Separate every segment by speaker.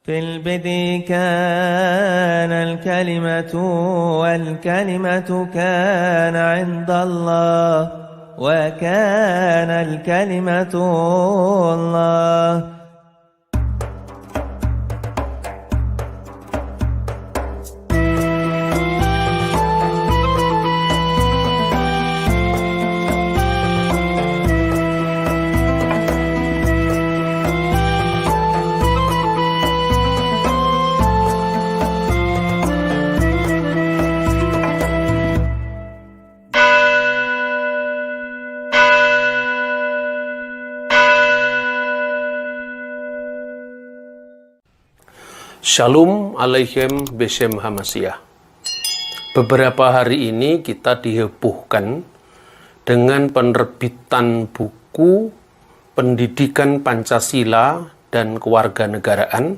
Speaker 1: في البدء كان الكلمة والكلمة كان عند الله وكان الكلمة الله.
Speaker 2: Shalom Aleichem Beshem Hamashiach. Beberapa hari ini kita dihebohkan dengan penerbitan buku Pendidikan Pancasila dan Kewarganegaraan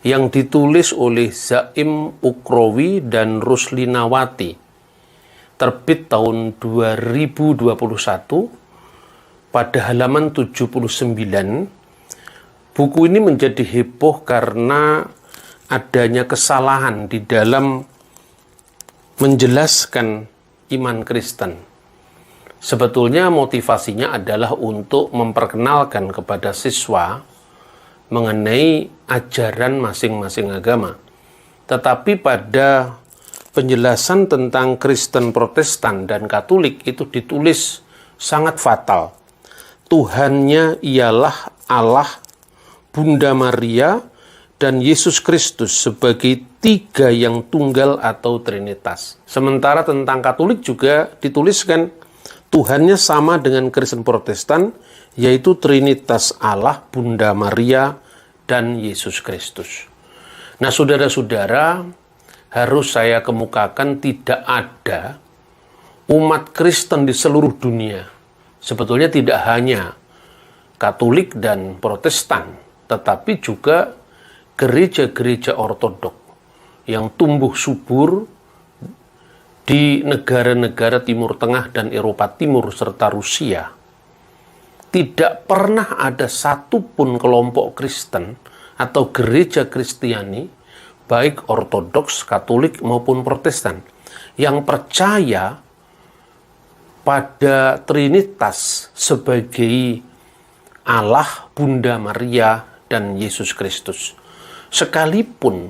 Speaker 2: yang ditulis oleh Zaim Ukrowi dan Ruslinawati, terbit tahun 2021 pada halaman 79. Buku ini menjadi heboh karena adanya kesalahan di dalam menjelaskan iman Kristen. Sebetulnya motivasinya adalah untuk memperkenalkan kepada siswa mengenai ajaran masing-masing agama. Tetapi pada penjelasan tentang Kristen Protestan dan Katolik itu ditulis sangat fatal. Tuhannya ialah Allah, Bunda Maria, dan Yesus Kristus sebagai tiga yang tunggal atau Trinitas. Sementara tentang Katolik juga dituliskan Tuhannya sama dengan Kristen Protestan, yaitu Trinitas Allah, Bunda Maria, dan Yesus Kristus. Nah, saudara-saudara, harus saya kemukakan tidak ada umat Kristen di seluruh dunia. Sebetulnya tidak hanya Katolik dan Protestan, tetapi juga gereja-gereja ortodok yang tumbuh subur di negara-negara Timur Tengah dan Eropa Timur serta Rusia. Tidak pernah ada satupun kelompok Kristen atau gereja Kristiani, baik ortodoks, Katolik maupun Protestan, yang percaya pada Trinitas sebagai Allah, Bunda Maria, dan Yesus Kristus. Sekalipun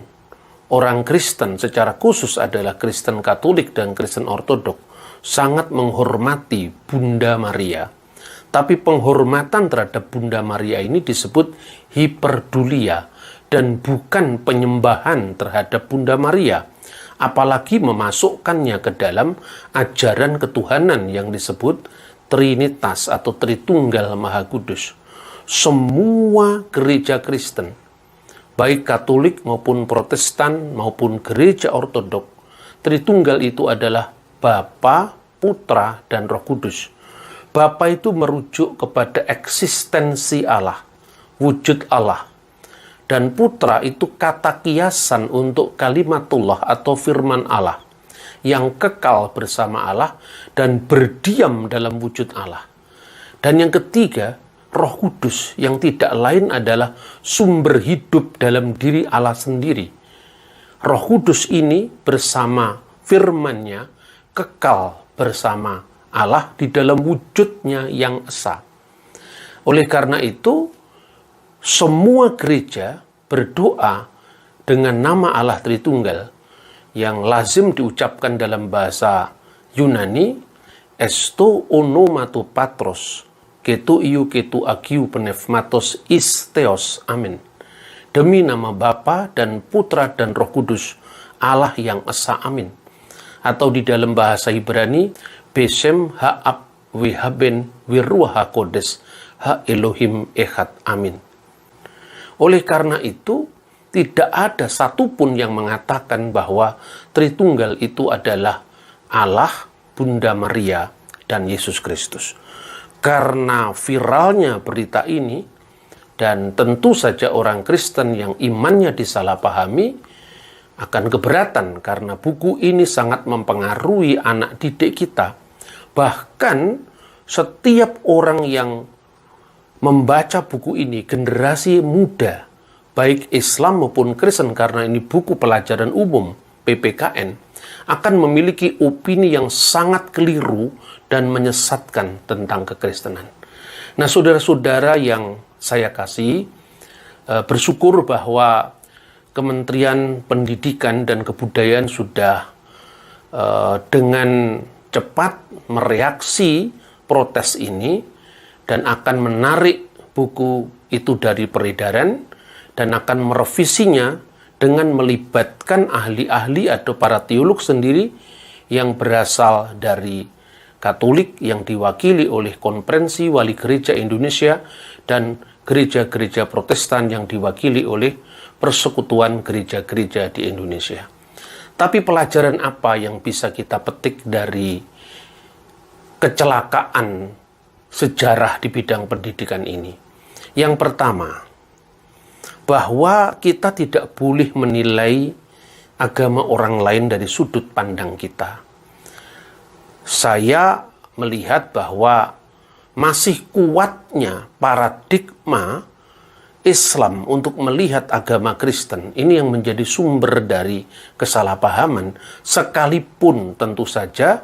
Speaker 2: orang Kristen secara khusus adalah Kristen Katolik dan Kristen Ortodok sangat menghormati Bunda Maria, tapi penghormatan terhadap Bunda Maria ini disebut hiperdulia dan bukan penyembahan terhadap Bunda Maria, apalagi memasukkannya ke dalam ajaran ketuhanan yang disebut Trinitas atau Tritunggal Maha Kudus. Semua gereja Kristen, baik Katolik maupun Protestan maupun gereja Ortodok, Tritunggal itu adalah Bapa, Putra, dan Roh Kudus. Bapa itu merujuk kepada eksistensi Allah, wujud Allah. Dan Putra itu kata kiasan untuk kalimatullah atau firman Allah yang kekal bersama Allah dan berdiam dalam wujud Allah. Dan yang ketiga, Roh Kudus yang tidak lain adalah sumber hidup dalam diri Allah sendiri. Roh Kudus ini bersama firman-Nya kekal bersama Allah di dalam wujudnya yang esa. Oleh karena itu, semua gereja berdoa dengan nama Allah Tritunggal yang lazim diucapkan dalam bahasa Yunani, Esto onomato patros, ketu iu ketu agiu pneumatos isteos, amin. Demi nama Bapa dan Putra dan Roh Kudus, Allah yang esa, amin. Atau di dalam bahasa Ibrani, Beshem ha'ab wehaben wiruah hakodes ha Elohim echad, amin. Oleh karena itu, tidak ada satupun yang mengatakan bahwa Tritunggal itu adalah Allah, Bunda Maria, dan Yesus Kristus. Karena viralnya berita ini, dan tentu saja orang Kristen yang imannya disalahpahami akan keberatan karena buku ini sangat mempengaruhi anak didik kita. Bahkan setiap orang yang membaca buku ini, generasi muda, baik Islam maupun Kristen, karena ini buku pelajaran umum PPKN, akan memiliki opini yang sangat keliru dan menyesatkan tentang kekristenan. Nah, saudara-saudara yang saya kasih, bersyukur bahwa Kementerian Pendidikan dan Kebudayaan sudah dengan cepat mereaksi protes ini dan akan menarik buku itu dari peredaran dan akan merevisinya dengan melibatkan ahli-ahli atau para teolog sendiri yang berasal dari Katolik yang diwakili oleh Konferensi Wali Gereja Indonesia dan gereja-gereja Protestan yang diwakili oleh Persekutuan Gereja-Gereja di Indonesia. Tapi pelajaran apa yang bisa kita petik dari kecelakaan sejarah di bidang pendidikan ini? Yang pertama, bahwa kita tidak boleh menilai agama orang lain dari sudut pandang kita. Saya melihat bahwa masih kuatnya paradigma Islam untuk melihat agama Kristen ini yang menjadi sumber dari kesalahpahaman, sekalipun tentu saja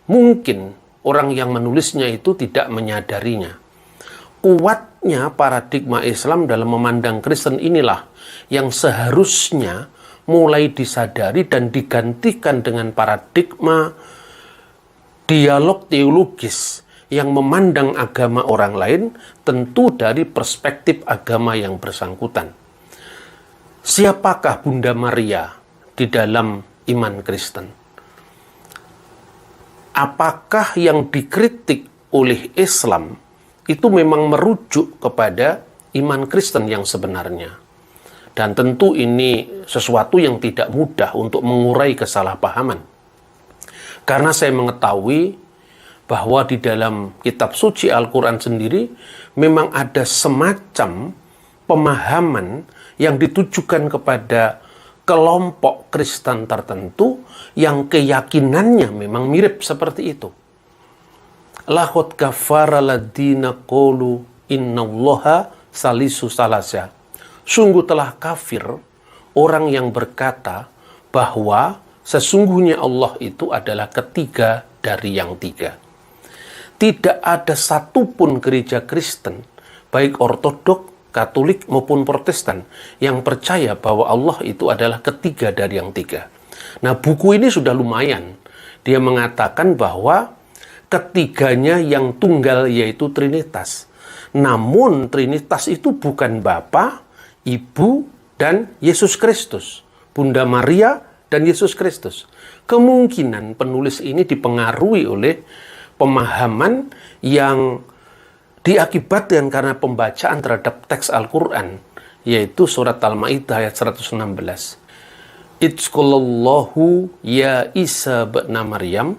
Speaker 2: mungkin orang yang menulisnya itu tidak menyadarinya. Kuatnya paradigma Islam dalam memandang Kristen inilah yang seharusnya mulai disadari dan digantikan dengan paradigma dialog teologis yang memandang agama orang lain tentu dari perspektif agama yang bersangkutan. Siapakah Bunda Maria di dalam iman Kristen? Apakah yang dikritik oleh Islam itu memang merujuk kepada iman Kristen yang sebenarnya? Dan tentu ini sesuatu yang tidak mudah untuk mengurai kesalahpahaman. Karena saya mengetahui bahwa di dalam kitab suci Al-Quran sendiri memang ada semacam pemahaman yang ditujukan kepada kelompok Kristen tertentu yang keyakinannya memang mirip seperti itu. Laqad kafara ladina qalu innallaha salisu salasa. Sungguh telah kafir orang yang berkata bahwa sesungguhnya Allah itu adalah ketiga dari yang tiga. Tidak ada satupun gereja Kristen, baik Ortodok, Katolik maupun Protestan, yang percaya bahwa Allah itu adalah ketiga dari yang tiga. Nah, buku ini sudah lumayan. Dia mengatakan bahwa ketiganya yang tunggal yaitu Trinitas. Namun Trinitas itu bukan Bapa, Ibu, dan Yesus Kristus. Bunda Maria dan Yesus Kristus. Kemungkinan penulis ini dipengaruhi oleh pemahaman yang diakibatkan karena pembacaan terhadap teks Al-Quran, yaitu surat Al-Ma'idah ayat 116. Idzqalallahu ya Isa ba'na Maryam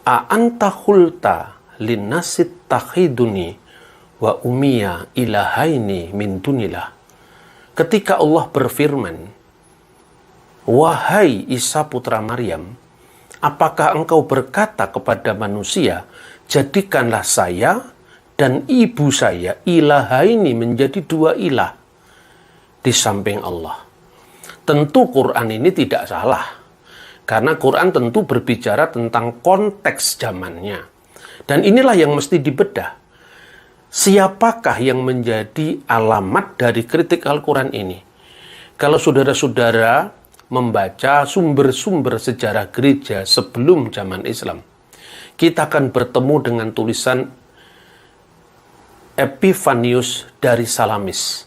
Speaker 2: a anta khulta linnasit takhiduni wa umiya ilahaini min dunillah. Ketika Allah berfirman, wahai Isa putra Maryam, apakah engkau berkata kepada manusia, jadikanlah saya dan ibu saya ilahaini menjadi dua ilah di samping Allah. Tentu Quran ini tidak salah, karena Quran tentu berbicara tentang konteks zamannya. Dan inilah yang mesti dibedah. Siapakah yang menjadi alamat dari kritik Al-Quran ini? Kalau saudara-saudara membaca sumber-sumber sejarah gereja sebelum zaman Islam, kita akan bertemu dengan tulisan Epifanius dari Salamis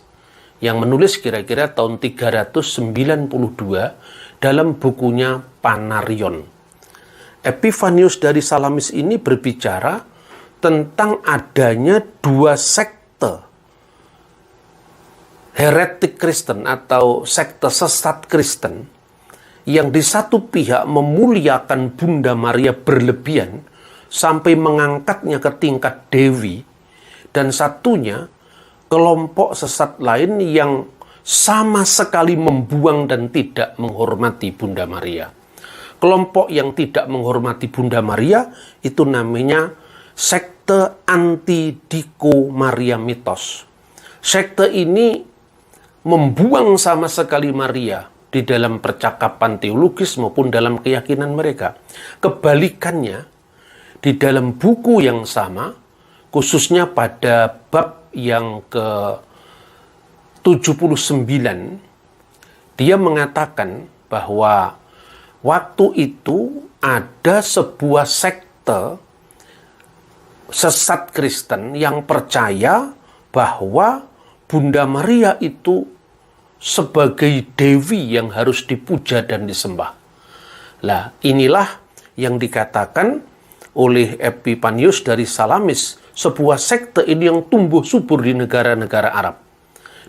Speaker 2: yang menulis kira-kira tahun 392 dalam bukunya Panarion. Epifanius dari Salamis ini berbicara tentang adanya dua sekte heretik Kristen atau sekte sesat Kristen yang di satu pihak memuliakan Bunda Maria berlebihan sampai mengangkatnya ke tingkat dewi, dan satunya kelompok sesat lain yang sama sekali membuang dan tidak menghormati Bunda Maria. Kelompok yang tidak menghormati Bunda Maria itu namanya sekte anti-Diko Maria Mitos. Sekte ini membuang sama sekali Maria di dalam percakapan teologis maupun dalam keyakinan mereka. Kebalikannya, di dalam buku yang sama, khususnya pada bab yang ke-79, dia mengatakan bahwa waktu itu ada sebuah sekte sesat Kristen yang percaya bahwa Bunda Maria itu sebagai dewi yang harus dipuja dan disembah. Lah, inilah yang dikatakan oleh Epifanius dari Salamis, sebuah sekte ini yang tumbuh subur di negara-negara Arab.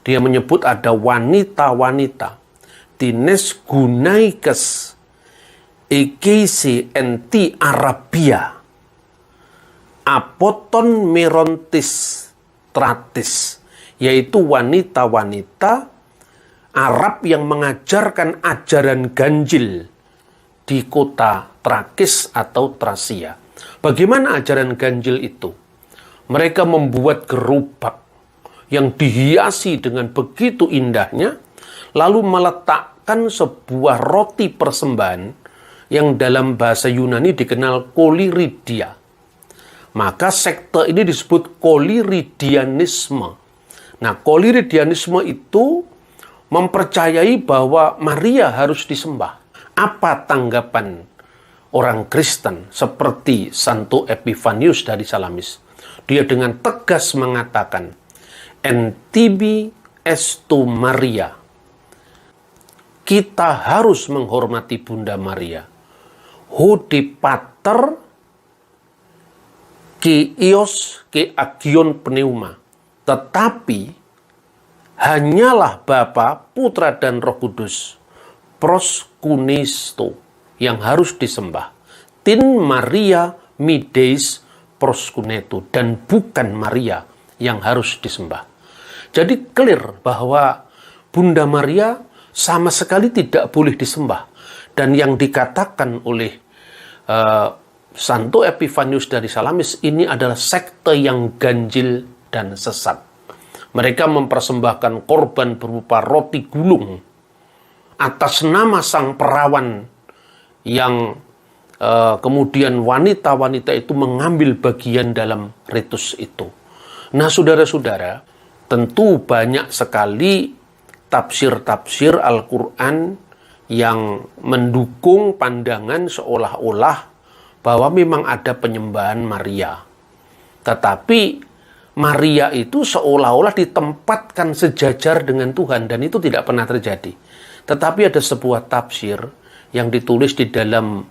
Speaker 2: Dia menyebut ada wanita-wanita, tines gunaikes ekesi enti Arabia, apoton merontis tratis, yaitu wanita-wanita Arab yang mengajarkan ajaran ganjil di kota Trakis atau Trasia. Bagaimana ajaran ganjil itu? Mereka membuat gerobak yang dihiasi dengan begitu indahnya, lalu meletakkan sebuah roti persembahan yang dalam bahasa Yunani dikenal koliridia. Maka sekte ini disebut koliridianisme. Nah, koliridianisme itu mempercayai bahwa Maria harus disembah. Apa tanggapan orang Kristen seperti Santo Epifanius dari Salamis? Dia dengan tegas mengatakan, "Entibi estu Maria." Kita harus menghormati Bunda Maria. Hodi pater ke ios ke agion pneuma. Tetapi hanyalah Bapa, Putra, dan Roh Kudus, proskunisto, yang harus disembah. Tin Maria mideis proskunetu, dan bukan Maria yang harus disembah. Jadi clear bahwa Bunda Maria sama sekali tidak boleh disembah. Dan yang dikatakan oleh Santo Epifanius dari Salamis ini adalah sekte yang ganjil dan sesat. Mereka mempersembahkan korban berupa roti gulung atas nama sang perawan yang kemudian wanita-wanita itu mengambil bagian dalam ritus itu. Nah, saudara-saudara, tentu banyak sekali tafsir-tafsir Al-Quran yang mendukung pandangan seolah-olah bahwa memang ada penyembahan Maria. Tetapi Maria itu seolah-olah ditempatkan sejajar dengan Tuhan, dan itu tidak pernah terjadi. Tetapi ada sebuah tafsir yang ditulis di dalam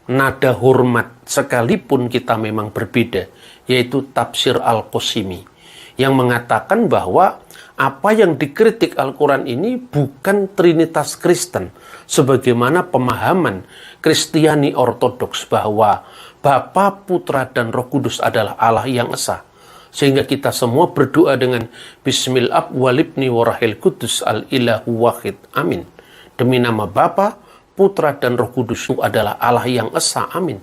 Speaker 2: nada hormat, sekalipun kita memang berbeda, yaitu tafsir Al-Qasimi, yang mengatakan bahwa apa yang dikritik Al-Quran ini bukan Trinitas Kristen, sebagaimana pemahaman Kristiani Ortodoks bahwa Bapa, Putra, dan Roh Kudus adalah Allah yang esa. Sehingga kita semua berdoa dengan Bismillah walibni warahil kudus al-ilahu wahid. Amin. Demi nama Bapa, Putra, dan Roh Kudus itu adalah Allah yang esa. Amin.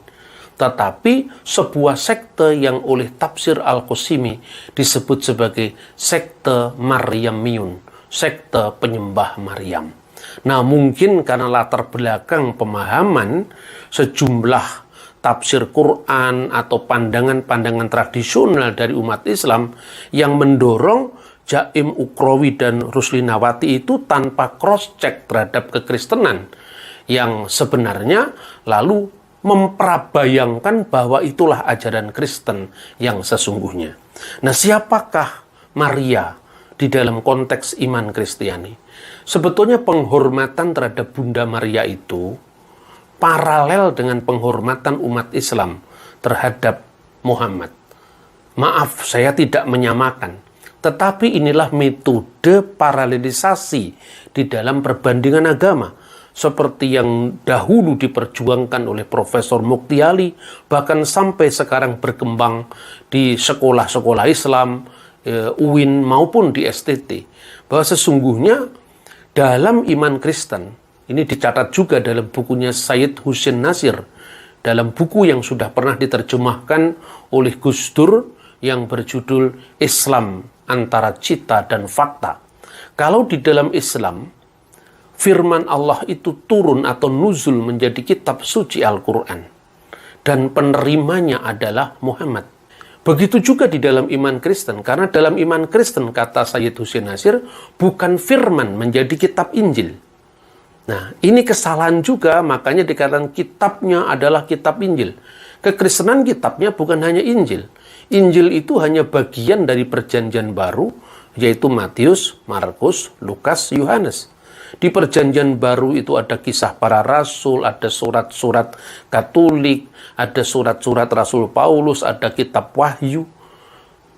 Speaker 2: Tetapi sebuah sekte yang oleh tafsir Al-Qasimi disebut sebagai sekte Maryamiun, sekte penyembah Maryam. Nah, mungkin karena latar belakang pemahaman sejumlah tafsir Quran atau pandangan-pandangan tradisional dari umat Islam yang mendorong Jaim Ukrawi dan Ruslinawati itu tanpa cross-check terhadap kekristenan, yang sebenarnya lalu memprabayangkan bahwa itulah ajaran Kristen yang sesungguhnya. Nah, siapakah Maria di dalam konteks iman Kristiani? Sebetulnya penghormatan terhadap Bunda Maria itu paralel dengan penghormatan umat Islam terhadap Muhammad. Maaf, saya tidak menyamakan. Tetapi inilah metode paralelisasi di dalam perbandingan agama, seperti yang dahulu diperjuangkan oleh Profesor Muktiali, bahkan sampai sekarang berkembang di sekolah-sekolah Islam, UIN maupun di STT, bahwa sesungguhnya dalam iman Kristen, ini dicatat juga dalam bukunya Sayyid Husin Nasir, dalam buku yang sudah pernah diterjemahkan oleh Gus Dur yang berjudul Islam Antara Cita dan Fakta. Kalau di dalam Islam, firman Allah itu turun atau nuzul menjadi kitab suci Al-Quran. Dan penerimanya adalah Muhammad. Begitu juga di dalam iman Kristen. Karena dalam iman Kristen, kata Sayyid Husain Nasir, bukan firman menjadi kitab Injil. Nah, ini kesalahan juga, makanya dikatakan kitabnya adalah kitab Injil. Kekristenan kitabnya bukan hanya Injil. Injil itu hanya bagian dari perjanjian baru, yaitu Matius, Markus, Lukas, Yohanes. Di perjanjian baru itu ada kisah para rasul, ada surat-surat Katolik, ada surat-surat Rasul Paulus, ada kitab Wahyu.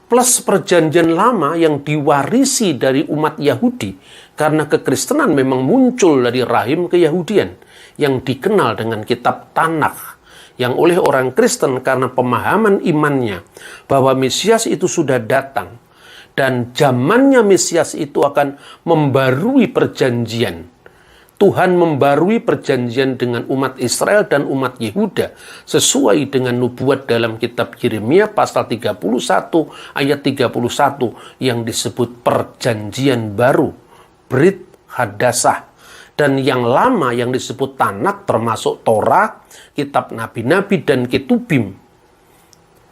Speaker 2: Plus perjanjian lama yang diwarisi dari umat Yahudi. Karena kekristenan memang muncul dari rahim keyahudian yang dikenal dengan kitab Tanakh. Yang oleh orang Kristen karena pemahaman imannya bahwa Mesias itu sudah datang. Dan zamannya Mesias itu akan membarui perjanjian. Tuhan membarui perjanjian dengan umat Israel dan umat Yehuda sesuai dengan nubuat dalam kitab Yeremia pasal 31 ayat 31 yang disebut perjanjian baru, Brit Hadasah. Dan yang lama yang disebut Tanakh termasuk Torah, kitab nabi-nabi dan Ketubim.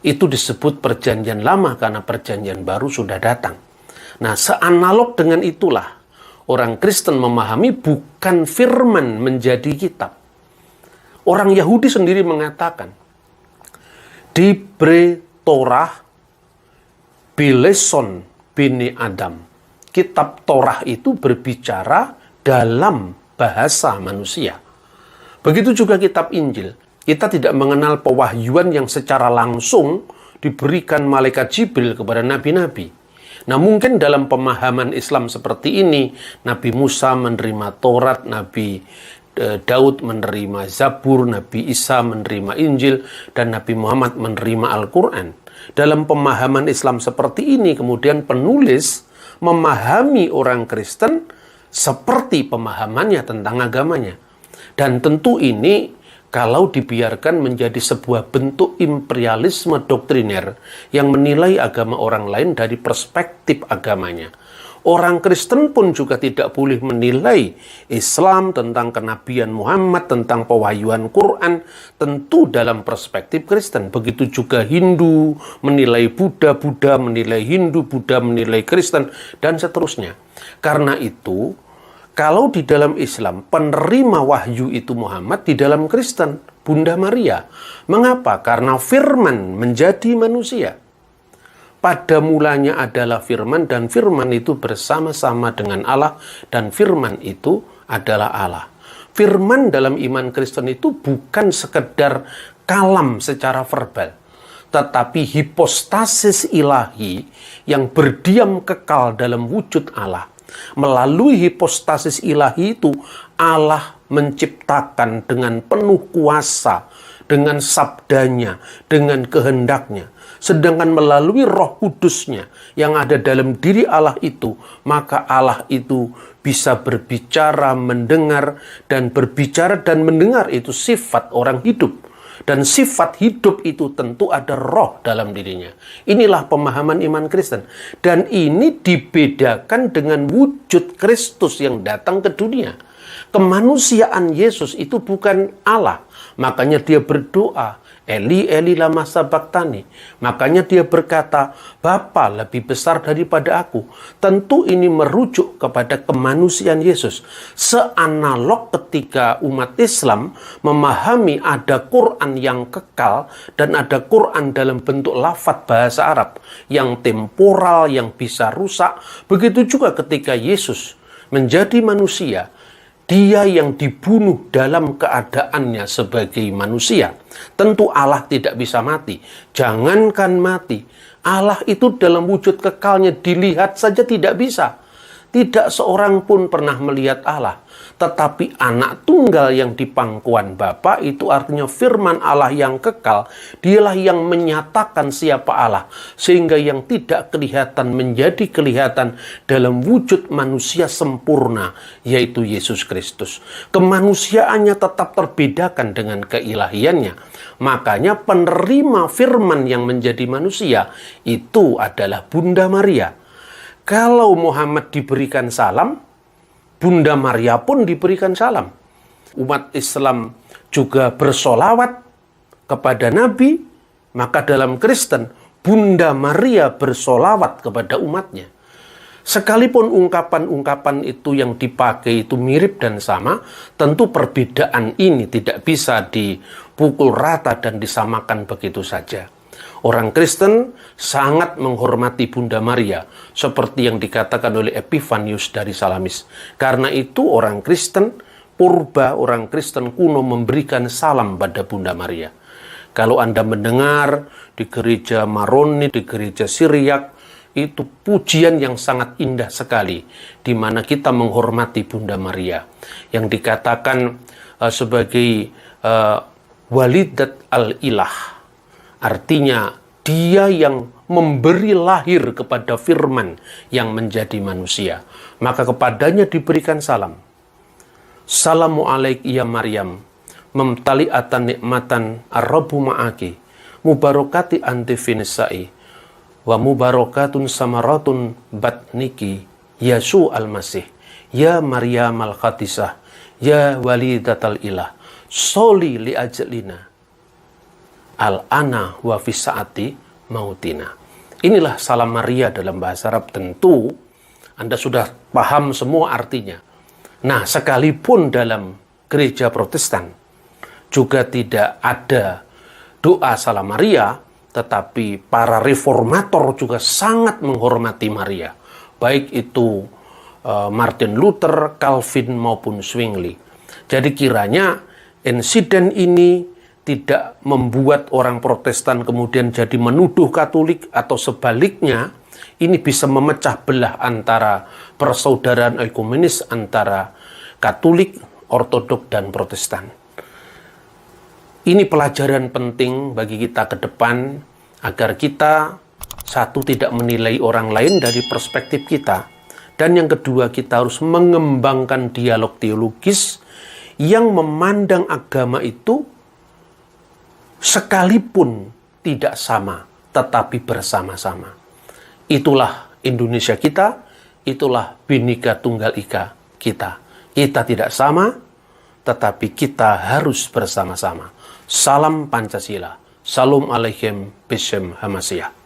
Speaker 2: Itu disebut perjanjian lama karena perjanjian baru sudah datang. Nah, seanalog dengan itulah orang Kristen memahami bukan firman menjadi kitab. Orang Yahudi sendiri mengatakan, Dibre Torah Bileson Bini Adam. Kitab Torah itu berbicara dalam bahasa manusia. Begitu juga kitab Injil. Kita tidak mengenal pewahyuan yang secara langsung diberikan malaikat Jibril kepada nabi-nabi. Nah, mungkin dalam pemahaman Islam seperti ini, Nabi Musa menerima Taurat, Nabi Daud menerima Zabur, Nabi Isa menerima Injil, dan Nabi Muhammad menerima Al-Quran. Dalam pemahaman Islam seperti ini, kemudian penulis memahami orang Kristen seperti pemahamannya tentang agamanya. Dan tentu ini kalau dibiarkan menjadi sebuah bentuk imperialisme doktriner yang menilai agama orang lain dari perspektif agamanya. Orang Kristen pun juga tidak boleh menilai Islam tentang kenabian Muhammad, tentang pewahyuan Quran, tentu dalam perspektif Kristen. Begitu juga Hindu menilai Buddha, Buddha menilai Hindu, Buddha menilai Kristen, dan seterusnya. Karena itu, kalau di dalam Islam, penerima wahyu itu Muhammad, di dalam Kristen, Bunda Maria. Mengapa? Karena firman menjadi manusia. Pada mulanya adalah firman, dan firman itu bersama-sama dengan Allah, dan firman itu adalah Allah. Firman dalam iman Kristen itu bukan sekedar kalam secara verbal, tetapi hipostasis ilahi yang berdiam kekal dalam wujud Allah. Melalui hipostasis ilahi itu, Allah menciptakan dengan penuh kuasa, dengan sabdanya, dengan kehendaknya. Sedangkan melalui Roh Kudusnya yang ada dalam diri Allah itu, maka Allah itu bisa berbicara, mendengar, dan berbicara dan mendengar itu sifat orang hidup. Dan sifat hidup itu tentu ada roh dalam dirinya. Inilah pemahaman iman Kristen. Dan ini dibedakan dengan wujud Kristus yang datang ke dunia. Kemanusiaan Yesus itu bukan Allah. Makanya dia berdoa, Eli, Eli lama sabachthani. Makanya dia berkata, Bapa lebih besar daripada aku. Tentu ini merujuk kepada kemanusiaan Yesus. Seanalog ketika umat Islam memahami ada Quran yang kekal dan ada Quran dalam bentuk lafaz bahasa Arab yang temporal, yang bisa rusak. Begitu juga ketika Yesus menjadi manusia, dia yang dibunuh dalam keadaannya sebagai manusia. Tentu Allah tidak bisa mati. Jangankan mati, Allah itu dalam wujud kekalnya dilihat saja tidak bisa. Tidak seorang pun pernah melihat Allah. Tetapi anak tunggal yang di pangkuan Bapa itu artinya firman Allah yang kekal. Dialah yang menyatakan siapa Allah. Sehingga yang tidak kelihatan menjadi kelihatan dalam wujud manusia sempurna, yaitu Yesus Kristus. Kemanusiaannya tetap terbedakan dengan keilahiannya. Makanya penerima firman yang menjadi manusia itu adalah Bunda Maria. Kalau Muhammad diberikan salam, Bunda Maria pun diberikan salam. Umat Islam juga bersolawat kepada Nabi, maka dalam Kristen, Bunda Maria bersolawat kepada umatnya. Sekalipun ungkapan-ungkapan itu yang dipakai itu mirip dan sama, tentu perbedaan ini tidak bisa dipukul rata dan disamakan begitu saja. Orang Kristen sangat menghormati Bunda Maria, seperti yang dikatakan oleh Epifanius dari Salamis. Karena itu orang Kristen purba, orang Kristen kuno memberikan salam pada Bunda Maria. Kalau Anda mendengar di gereja Maroni, di gereja Syriak, itu pujian yang sangat indah sekali, di mana kita menghormati Bunda Maria, yang dikatakan sebagai walidat al-ilah, artinya dia yang memberi lahir kepada firman yang menjadi manusia. Maka kepadanya diberikan salam. Salamu alaik ya Maryam, memtali'atan nikmatan ar-Rabbu ma'aki, mubarakati anti finisai, wa mubarakatun samaratun batniki Yasu al-Masih, ya Maryam al-Khatisah, ya walidatal ilah, soli li ajlina al-ana wa fisaati mautina. Inilah salam Maria dalam bahasa Arab. Tentu Anda sudah paham semua artinya. Nah, sekalipun dalam gereja Protestan juga tidak ada doa salam Maria, tetapi para reformator juga sangat menghormati Maria. Baik itu Martin Luther, Calvin maupun Zwingli. Jadi kiranya insiden ini tidak membuat orang Protestan kemudian jadi menuduh Katolik, atau sebaliknya ini bisa memecah belah antara persaudaraan ekumenis antara Katolik, Ortodok, dan Protestan. Ini pelajaran penting bagi kita ke depan, agar kita, satu, tidak menilai orang lain dari perspektif kita, dan yang kedua, kita harus mengembangkan dialog teologis yang memandang agama itu sekalipun tidak sama, tetapi bersama-sama. Itulah Indonesia kita, itulah Bhinneka Tunggal Ika kita. Kita tidak sama, tetapi kita harus bersama-sama. Salam Pancasila. Salam alaikum bismillahirrahmanirrahim.